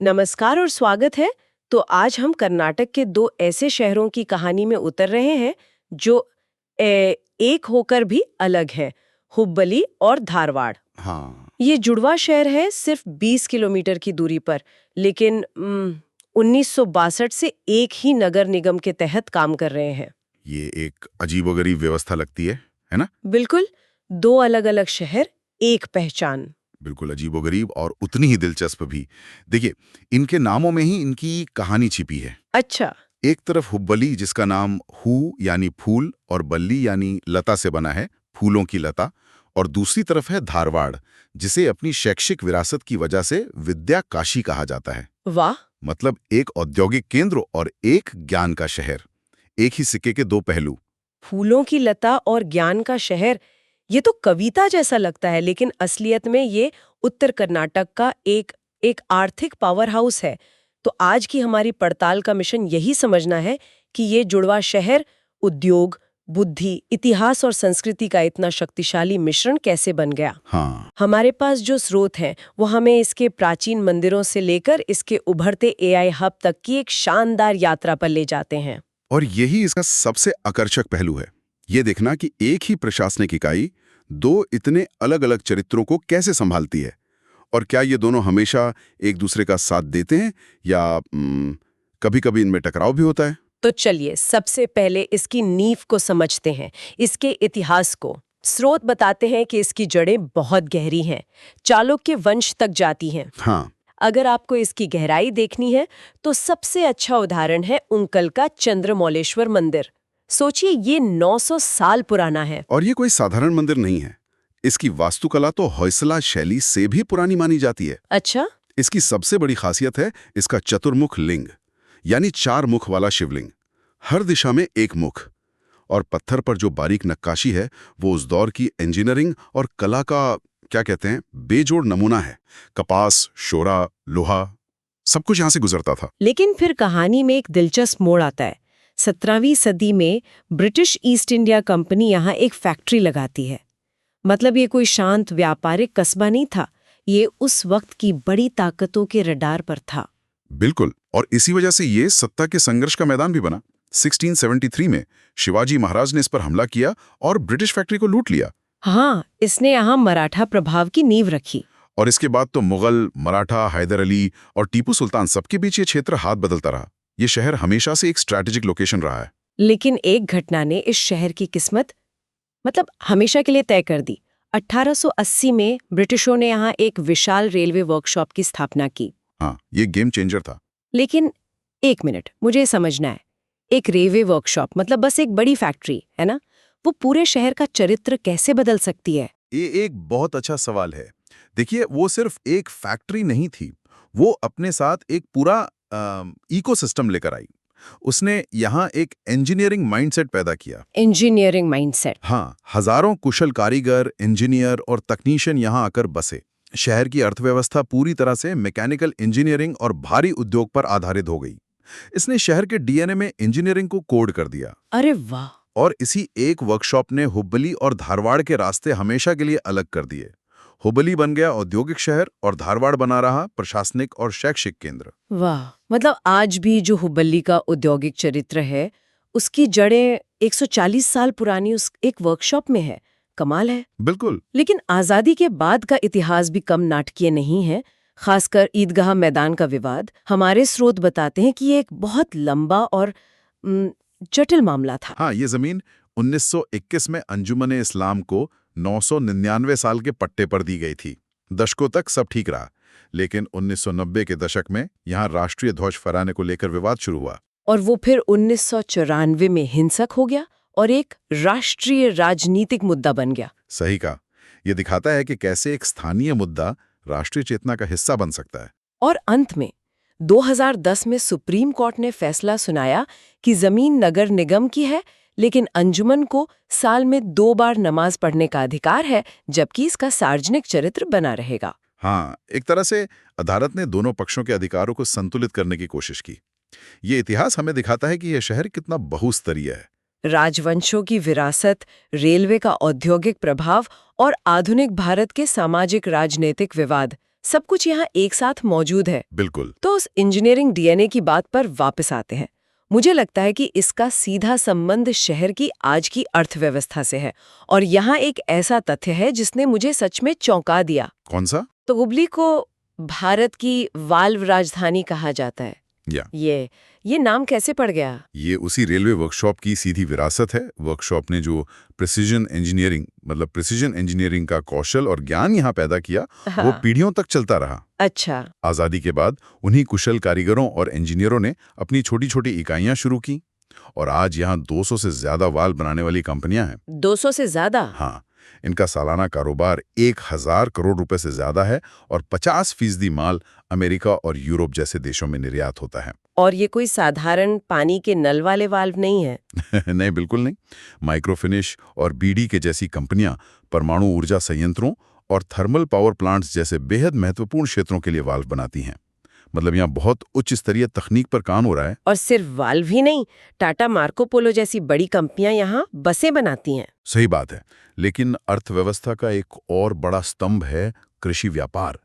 नमस्कार और स्वागत है। तो आज हम कर्नाटक के दो ऐसे शहरों की कहानी में उतर रहे हैं जो एक होकर भी अलग हैं, हुब्बली और धारवाड़। हाँ, ये जुड़वा शहर है सिर्फ 20 किलोमीटर की दूरी पर, लेकिन 1962 से एक ही नगर निगम के तहत काम कर रहे हैं। ये एक अजीबोगरीब व्यवस्था लगती है ना? बिल्कुल, दो अलग-अलग शहर, एक पहचान। बिल्कुल अजीबोगरीब और उतनी ही दिलचस्प भी। देखिए, इनके नामों में ही इनकी कहानी छिपी है। अच्छा। एक तरफ हुब्बली जिसका नाम हु यानी फूल और बल्ली यानी लता से बना है, फूलों की लता, और दूसरी तरफ है धारवाड़, जिसे अपनी शैक्षिक विरासत की वजह से विद्या काशी कहा जाता है। वाह। मतलब एक औद्योगिक केंद्र और एक ज्ञान का शहर, एक ही सिक्के के दो पहलू। फूलों की लता और ज्ञान का शहर, ये तो कविता जैसा लगता है, लेकिन असलियत में ये उत्तर कर्नाटक का एक आर्थिक पावर हाउस है। तो आज की हमारी पड़ताल का मिशन यही समझना है कि ये जुड़वा शहर उद्योग, बुद्धि, इतिहास और संस्कृति का इतना शक्तिशाली मिश्रण कैसे बन गया। हाँ, हमारे पास जो स्रोत हैं वो हमें इसके प्राचीन मंदिरों से लेकर इसके उभरते एआई हब तक की एक शानदार यात्रा पर ले जाते हैं। और यही इसका सबसे आकर्षक पहलू है, ये देखना कि एक ही प्रशासनिक इकाई दो इतने अलग अलग चरित्रों को कैसे संभालती है, और क्या ये दोनों हमेशा एक दूसरे का साथ देते हैं या कभी-कभी इनमें टकराव भी होता है। तो चलिए सबसे पहले इसकी नींव को समझते हैं, इसके इतिहास को। स्रोत बताते हैं कि इसकी जड़ें बहुत गहरी हैं, चालुक्य वंश तक जाती हैं। हाँ, अगर आपको इसकी गहराई देखनी है तो सबसे अच्छा उदाहरण है उनकल का चंद्रमौलेश्वर मंदिर। सोचिए, ये 900 साल पुराना है। और ये कोई साधारण मंदिर नहीं है। इसकी वास्तुकला तो होयसला शैली से भी पुरानी मानी जाती है। अच्छा। इसकी सबसे बड़ी खासियत है इसका चतुर्मुख लिंग, यानी चार मुख वाला शिवलिंग, हर दिशा में एक मुख। और पत्थर पर जो बारीक नक्काशी है वो उस दौर की इंजीनियरिंग और कला का क्या कहते हैं बेजोड़ नमूना है। कपास, शोरा, लोहा, सब कुछ यहां से गुजरता था। लेकिन फिर कहानी में एक दिलचस्प मोड़ आता है। 17वीं सदी में ब्रिटिश ईस्ट इंडिया कंपनी यहाँ एक फैक्ट्री लगाती है। मतलब ये कोई शांत व्यापारिक कस्बा नहीं था, ये उस वक्त की बड़ी ताकतों के रडार पर था। बिल्कुल, और इसी वजह से ये सत्ता के संघर्ष का मैदान भी बना। 1673 में शिवाजी महाराज ने इस पर हमला किया और ब्रिटिश फैक्ट्री को लूट लिया। हाँ, इसने यहाँ मराठा प्रभाव की नींव रखी। और इसके बाद तो मुगल, मराठा, हैदर अली और टीपू सुल्तान सबके बीच ये क्षेत्र हाथ बदलता रहा। ये शहर हमेशा से एक स्ट्रैटेजिक लोकेशन रहा है। लेकिन एक घटना ने इस शहर की किस्मत हमेशा के लिए तय कर दी। 1880 में ब्रिटिशों ने यहाँ एक विशाल रेलवे वर्कशॉप की स्थापना की। हाँ, ये गेम चेंजर था। लेकिन एक मिनट, मुझे समझना है, एक रेलवे वर्कशॉप मतलब बस एक बड़ी फैक्ट्री है ना, वो पूरे शहर का चरित्र कैसे बदल सकती है? ये एक बहुत अच्छा सवाल है। देखिए, वो सिर्फ एक फैक्ट्री नहीं थी, वो अपने साथ एक पूरा इकोसिस्टम लेकर आई। उसने यहाँ एक इंजीनियरिंग माइंडसेट पैदा किया। Engineering mindset. हाँ, हजारों कुशल कारीगर, इंजीनियर और तकनीशियन यहाँ आकर बसे। शहर की अर्थव्यवस्था पूरी तरह से मैकेनिकल इंजीनियरिंग और भारी उद्योग पर आधारित हो गई। इसने शहर के डीएनए में इंजीनियरिंग को कोड कर दिया। अरे वाह। और इसी एक वर्कशॉप ने हुब्बली और धारवाड़ के रास्ते हमेशा के लिए अलग कर दिए। हुब्बली बन गया औद्योगिक शहर और धारवाड़ बना रहा प्रशासनिक और शैक्षिक केंद्र। वाह, मतलब आज भी जो हुब्बली का औद्योगिक चरित्र है, उसकी जड़ें 140 साल पुरानी उस एक वर्कशॉप में है। कमाल है। बिल्कुल। लेकिन आजादी के बाद का इतिहास भी कम नाटकीय नहीं है, खासकर ईदगाह मैदान का विवाद। हमारे स्रोत बताते हैं कि ये एक बहुत लंबा और जटिल मामला था। हाँ, ये जमीन 1921 में अंजुमन इस्लाम को 999 साल के पट्टे पर दी गई थी। दशकों तक सब ठीक रहा, लेकिन 1990 के दशक में यहाँ राष्ट्रीय ध्वज फहराने को लेकर विवाद शुरू हुआ। और वो फिर 1994 में हिंसक हो गया और एक राष्ट्रीय राजनीतिक मुद्दा बन गया। सही कहा। यह दिखाता है कि कैसे एक स्थानीय मुद्दा राष्ट्रीय चेतना का हिस्सा बन सकता है। और अंत में 2010 में सुप्रीम कोर्ट ने फैसला सुनाया कि जमीन नगर निगम की है, लेकिन अंजुमन को साल में 2 बार नमाज पढ़ने का अधिकार है, जबकि इसका सार्वजनिक चरित्र बना रहेगा। हाँ, एक तरह से अदालत ने दोनों पक्षों के अधिकारों को संतुलित करने की कोशिश की। ये इतिहास हमें दिखाता है कि यह शहर कितना बहुस्तरीय है। राजवंशों की विरासत, रेलवे का औद्योगिक प्रभाव और आधुनिक भारत के सामाजिक राजनीतिक विवाद, सब कुछ यहाँ एक साथ मौजूद है। बिल्कुल। तो उस इंजीनियरिंग डीएनए की बात पर वापस आते हैं। मुझे लगता है कि इसका सीधा संबंध शहर की आज की अर्थव्यवस्था से है, और यहाँ एक ऐसा तथ्य है जिसने मुझे सच में चौंका दिया। कौन सा? तो हुबली को भारत की वाल्व राजधानी कहा जाता है। या ये नाम कैसे पड़ गया? ये उसी रेलवे वर्कशॉप की सीधी विरासत है। वर्कशॉप ने जो प्रिसीजन इंजीनियरिंग का कौशल और ज्ञान यहाँ पैदा किया, वो पीढ़ियों तक चलता रहा। अच्छा। आज़ादी के बाद उन्हीं कुशल कारीगरों और इंजीनियरों ने अपनी छोटी छोटी इकाइयां शुरू की, और आज यहाँ 200 से ज्यादा वाल्व बनाने वाली कंपनियां हैं। 200 से ज्यादा? हाँ, इनका सालाना कारोबार 1000 करोड़ रुपए से ज्यादा है, और 50% माल अमेरिका और यूरोप जैसे देशों में निर्यात होता है। और ये कोई साधारण पानी के नल वाले वाल्व नहीं है? नहीं, बिल्कुल नहीं। माइक्रोफिनिश और बीडी के जैसी कंपनियां परमाणु ऊर्जा संयंत्रों और थर्मल पावर प्लांट्स जैसे बेहद महत्वपूर्ण क्षेत्रों के लिए वाल्व बनाती हैं। मतलब यहाँ बहुत उच्च स्तरीय तकनीक पर काम हो रहा है। और सिर्फ वाल्व ही नहीं, टाटा मार्को पोलो जैसी बड़ी कंपनियां यहाँ बसें बनाती हैं। सही बात है, लेकिन अर्थव्यवस्था का एक और बड़ा स्तंभ है कृषि व्यापार।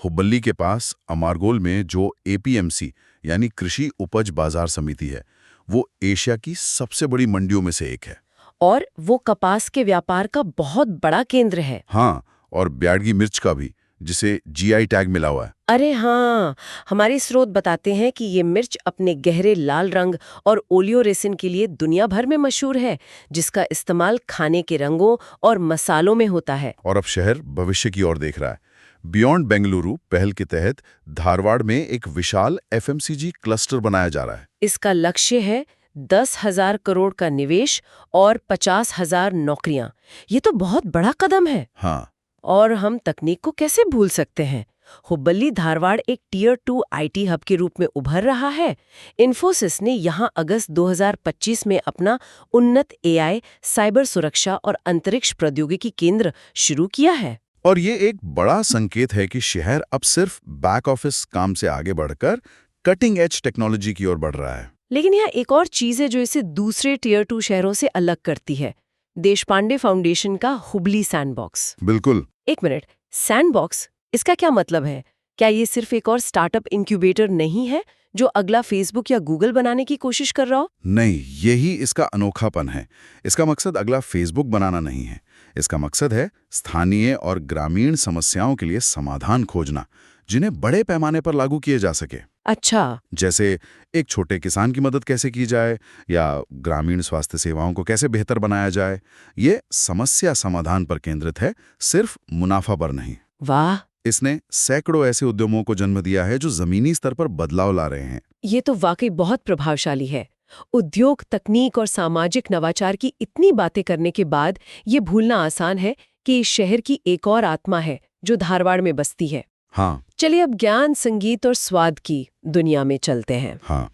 हुबली के पास अमारगोल में जो एपीएमसी यानी कृषि उपज बाजार समिति है, वो एशिया की सबसे बड़ी मंडियों में से एक है। और वो कपास के व्यापार का बहुत बड़ा केंद्र है। हाँ, और ब्याडगी मिर्च का भी, जिसे जीआई टैग मिला हुआ है। अरे हाँ, हमारे स्रोत बताते हैं कि ये मिर्च अपने गहरे लाल रंग और ओलियोरेसिन के लिए दुनिया भर में मशहूर है, जिसका इस्तेमाल खाने के रंगों और मसालों में होता है। और अब शहर भविष्य की ओर देख रहा है। बियॉन्ड बेंगलुरु पहल के तहत धारवाड़ में एक विशाल एफएमसीजी क्लस्टर बनाया जा रहा है। इसका लक्ष्य है 10,000 करोड़ का निवेश और 50,000 नौकरियां। ये तो बहुत बड़ा कदम है। हाँ, और हम तकनीक को कैसे भूल सकते हैं? हुबली धारवाड़ एक टियर 2 आईटी हब के रूप में उभर रहा है। इन्फोसिस ने यहाँ अगस्त 2025 में अपना उन्नत एआई, साइबर सुरक्षा और अंतरिक्ष प्रौद्योगिकी केंद्र शुरू किया है। और ये एक बड़ा संकेत है कि शहर अब सिर्फ बैक ऑफिस काम से आगे बढ़कर कटिंग एज टेक्नोलॉजी की ओर बढ़ रहा है। लेकिन यहाँ एक और चीज है जो इसे दूसरे टियर 2 शहरों से अलग करती है। देशपांडे फाउंडेशन का हुबली सैंडबॉक्स। बिल्कुल। एक मिनट, सैंडबॉक्स, इसका क्या मतलब है? क्या ये सिर्फ एक और स्टार्टअप इंक्यूबेटर नहीं है जो अगला फेसबुक या गूगल बनाने की कोशिश कर रहा हो? नहीं, यही इसका अनोखापन है। इसका मकसद अगला फेसबुक बनाना नहीं है। इसका मकसद है स्थानीय और ग्रामीण समस्याओं के लिए समाधान खोजना, जिन्हें बड़े पैमाने पर लागू किए जा सके। अच्छा। जैसे एक छोटे किसान की मदद कैसे की जाए, या ग्रामीण स्वास्थ्य सेवाओं को कैसे बेहतर बनाया जाए। ये समस्या समाधान पर केंद्रित है, सिर्फ मुनाफा पर नहीं। वाह, इसने सैकड़ों ऐसे उद्यमों को जन्म दिया है जो जमीनी स्तर पर बदलाव ला रहे हैं। ये तो वाकई बहुत प्रभावशाली है। उद्योग, तकनीक और सामाजिक नवाचार की इतनी बातें करने के बाद ये भूलना आसान है कि इस शहर की एक और आत्मा है जो धारवाड़ में बसती है। हाँ। चलिए अब ज्ञान, संगीत और स्वाद की दुनिया में चलते हैं। हाँ,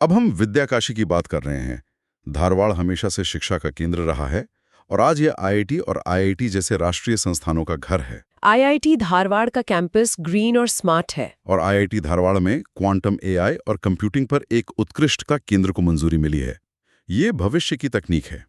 अब हम विद्याकाशी की बात कर रहे हैं। धारवाड़ हमेशा से शिक्षा का केंद्र रहा है, और आज ये आईआईटी और आईआईटी जैसे राष्ट्रीय संस्थानों का घर है। आईआईटी धारवाड़ का कैंपस ग्रीन और स्मार्ट है। और आईआईटी धारवाड़ में क्वांटम एआई और कंप्यूटिंग पर एक उत्कृष्टता केंद्र को मंजूरी मिली है। ये भविष्य की तकनीक है।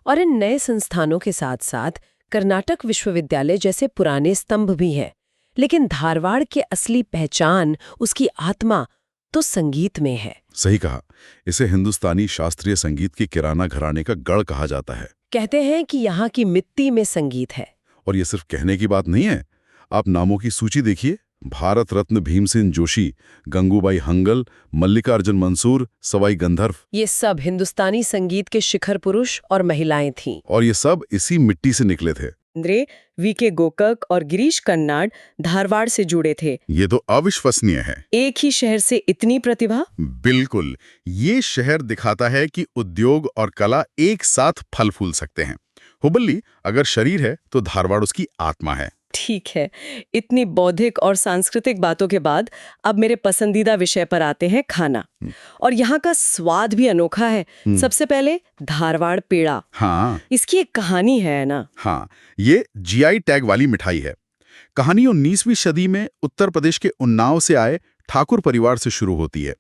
और इन नए संस्थानों के साथ साथ कर्नाटक विश्वविद्यालय जैसे पुराने स्तंभ भी हैं। लेकिन धारवाड़ की असली पहचान, उसकी आत्मा तो संगीत में है। सही कहा। इसे हिंदुस्तानी शास्त्रीय संगीत की किराना घराने का गढ़ कहा जाता है। कहते हैं कि यहाँ की मिट्टी में संगीत है। और ये सिर्फ कहने की बात नहीं है। आप नामों की सूची देखिए। भारत रत्न भीमसेन जोशी, गंगूबाई हंगल, मल्लिकार्जुन मंसूर, सवाई गंधर्व, ये सब हिंदुस्तानी संगीत के शिखर पुरुष और महिलाएं थीं। और ये सब इसी मिट्टी से निकले थे। वीके गोकक और गिरीश कर्नाड धारवाड़ से जुड़े थे। ये तो अविश्वसनीय है। एक ही शहर से इतनी प्रतिभा। बिल्कुल। ये शहर दिखाता है कि उद्योग और कला एक साथ फल फूल सकते हैं। हुबली अगर शरीर है तो धारवाड़ उसकी आत्मा है। ठीक है, इतनी बौद्धिक और सांस्कृतिक बातों के बाद अब मेरे पसंदीदा विषय पर आते हैं, खाना। और यहाँ का स्वाद भी अनोखा है। सबसे पहले धारवाड़ पेड़ा। हाँ, इसकी एक कहानी है ना? हाँ, ये जीआई टैग वाली मिठाई है। कहानी 19वीं सदी में उत्तर प्रदेश के उन्नाव से आए ठाकुर परिवार से शुरू होती है।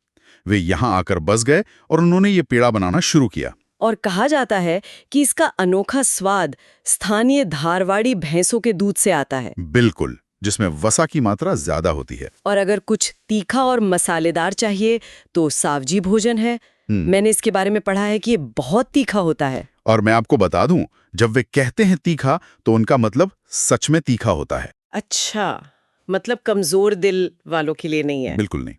वे यहाँ आकर बस गए और उन्होंने ये पेड़ा बनाना शुरू किया। और कहा जाता है कि इसका अनोखा स्वाद स्थानीय धारवाड़ी भैंसों के दूध से आता है। बिल्कुल। जिसमें वसा की मात्रा ज्यादा होती है। और अगर कुछ तीखा और मसालेदार चाहिए तो सावजी भोजन है। मैंने इसके बारे में पढ़ा है कि ये बहुत तीखा होता है। और मैं आपको बता दूं, जब वे कहते हैं तीखा तो उनका मतलब सच में तीखा होता है। अच्छा, मतलब कमजोर दिल वालों के लिए नहीं है। बिल्कुल नहीं।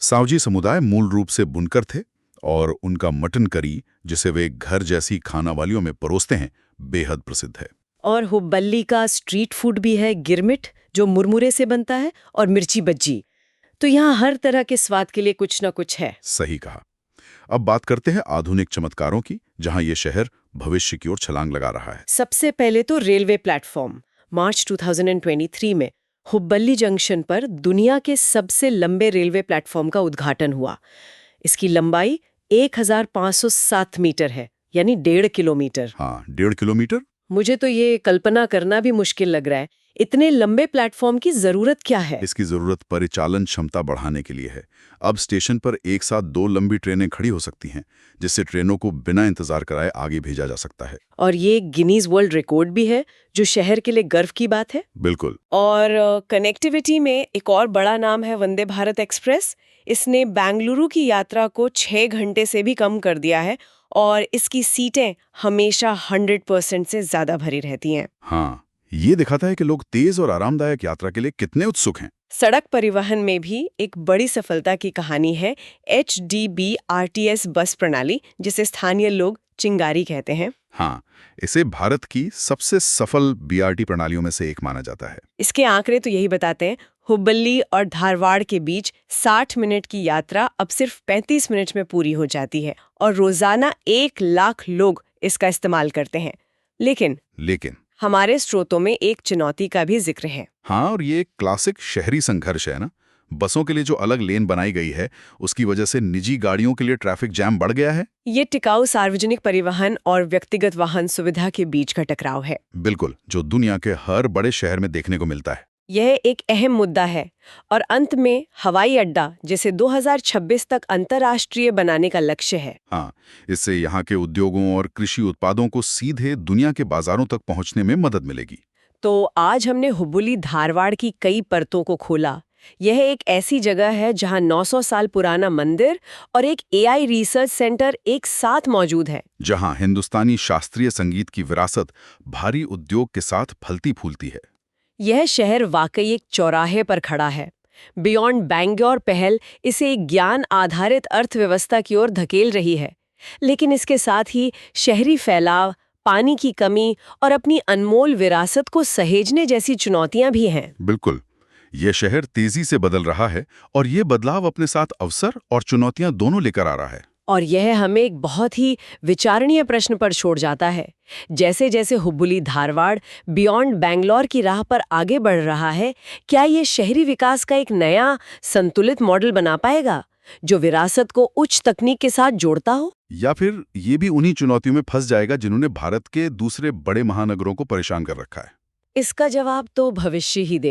सावजी समुदाय मूल रूप से बुनकर थे और उनका मटन करी, जिसे वे घर जैसी खानावालियों में परोसते हैं, बेहद प्रसिद्ध है। और हुब्बल्ली का स्ट्रीट फूड भी है गिरमिट, जो मुरमुरे से बनता है, और मिर्ची बज्जी। तो यहाँ हर तरह के स्वाद के लिए कुछ न कुछ है। सही कहा। अब बात करते हैं आधुनिक चमत्कारों की, जहां ये शहर भविष्य की ओर छलांग लगा रहा है। सबसे पहले तो रेलवे प्लेटफॉर्म। मार्च 2023 में हुब्बल्ली जंक्शन पर दुनिया के सबसे लंबे रेलवे प्लेटफॉर्म का उद्घाटन हुआ। इसकी लंबाई 1507 मीटर है, यानी 1.5 किलोमीटर। हाँ, 1.5 किलोमीटर। मुझे तो ये कल्पना करना भी मुश्किल लग रहा है। इतने लंबे प्लेटफॉर्म की जरूरत क्या है? इसकी जरूरत परिचालन क्षमता बढ़ाने के लिए है। अब स्टेशन पर एक साथ 2 लंबी ट्रेनें खड़ी हो सकती हैं, जिससे ट्रेनों को बिना इंतजार कराए आगे भेजा जा सकता है। और ये गिनीज वर्ल्ड रिकॉर्ड भी है, जो शहर के लिए गर्व की बात है। बिल्कुल। और कनेक्टिविटी में एक और बड़ा नाम है वंदे भारत एक्सप्रेस। इसने बेंगलुरु की यात्रा को 6 घंटे से भी कम कर दिया है और इसकी सीटें हमेशा 100% से ज्यादा भरी रहती हैं। हाँ, ये दिखाता है कि लोग तेज और आरामदायक यात्रा के लिए कितने उत्सुक हैं। सड़क परिवहन में भी एक बड़ी सफलता की कहानी है HDB-RTS बस प्रणाली, जिसे स्थानीय लोग चिंगारी कहते हैं। हाँ, इसे भारत की सबसे सफल BRT प्रणालियों में से एक माना जाता है। इसके आंकड़े तो यही बताते हैं, हुब्बल्ली और धारवाड़ के बीच 60 मिनट की यात्रा अब सिर्फ 35 मिनट में पूरी हो जाती है और रोजाना 1 लाख लोग इसका इस्तेमाल करते हैं। लेकिन हमारे स्रोतों में एक चुनौती का भी जिक्र है। हाँ, और ये एक क्लासिक शहरी संघर्ष है ना। बसों के लिए जो अलग लेन बनाई गई है, उसकी वजह से निजी गाड़ियों के लिए ट्रैफिक जैम बढ़ गया है। ये टिकाऊ सार्वजनिक परिवहन और व्यक्तिगत वाहन सुविधा के बीच का टकराव है। बिल्कुल, जो दुनिया के हर बड़े शहर में देखने को मिलता है। यह एक अहम मुद्दा है। और अंत में हवाई अड्डा, जिसे 2026 तक अंतर्राष्ट्रीय बनाने का लक्ष्य है। हाँ, इससे यहाँ के उद्योगों और कृषि उत्पादों को सीधे दुनिया के बाजारों तक पहुँचने में मदद मिलेगी। तो आज हमने हुब्बल्ली धारवाड़ की कई परतों को खोला। यह एक ऐसी जगह है जहां 900 साल पुराना मंदिर और एक AI रिसर्च सेंटर एक साथ मौजूद है, जहां हिंदुस्तानी शास्त्रीय संगीत की विरासत भारी उद्योग के साथ फलती फूलती है। यह शहर वाकई एक चौराहे पर खड़ा है। बियॉन्ड बैंगलोर पहल इसे एक ज्ञान आधारित अर्थव्यवस्था की ओर धकेल रही है, लेकिन इसके साथ ही शहरी फैलाव, पानी की कमी और अपनी अनमोल विरासत को सहेजने जैसी चुनौतियां भी हैं। बिल्कुल, ये शहर तेजी से बदल रहा है और ये बदलाव अपने साथ अवसर और चुनौतियां दोनों लेकर आ रहा है। और यह हमें एक बहुत ही विचारणीय प्रश्न पर छोड़ जाता है। जैसे जैसे हुब्बल्ली धारवाड़ बियॉन्ड बैंगलोर की राह पर आगे बढ़ रहा है, क्या ये शहरी विकास का एक नया संतुलित मॉडल बना पाएगा, जो विरासत को उच्च तकनीक के साथ जोड़ता हो? या फिर ये भी उन्हीं चुनौतियों में फंस जाएगा जिन्होंने भारत के दूसरे बड़े महानगरों को परेशान कर रखा है? इसका जवाब तो भविष्य ही देगा।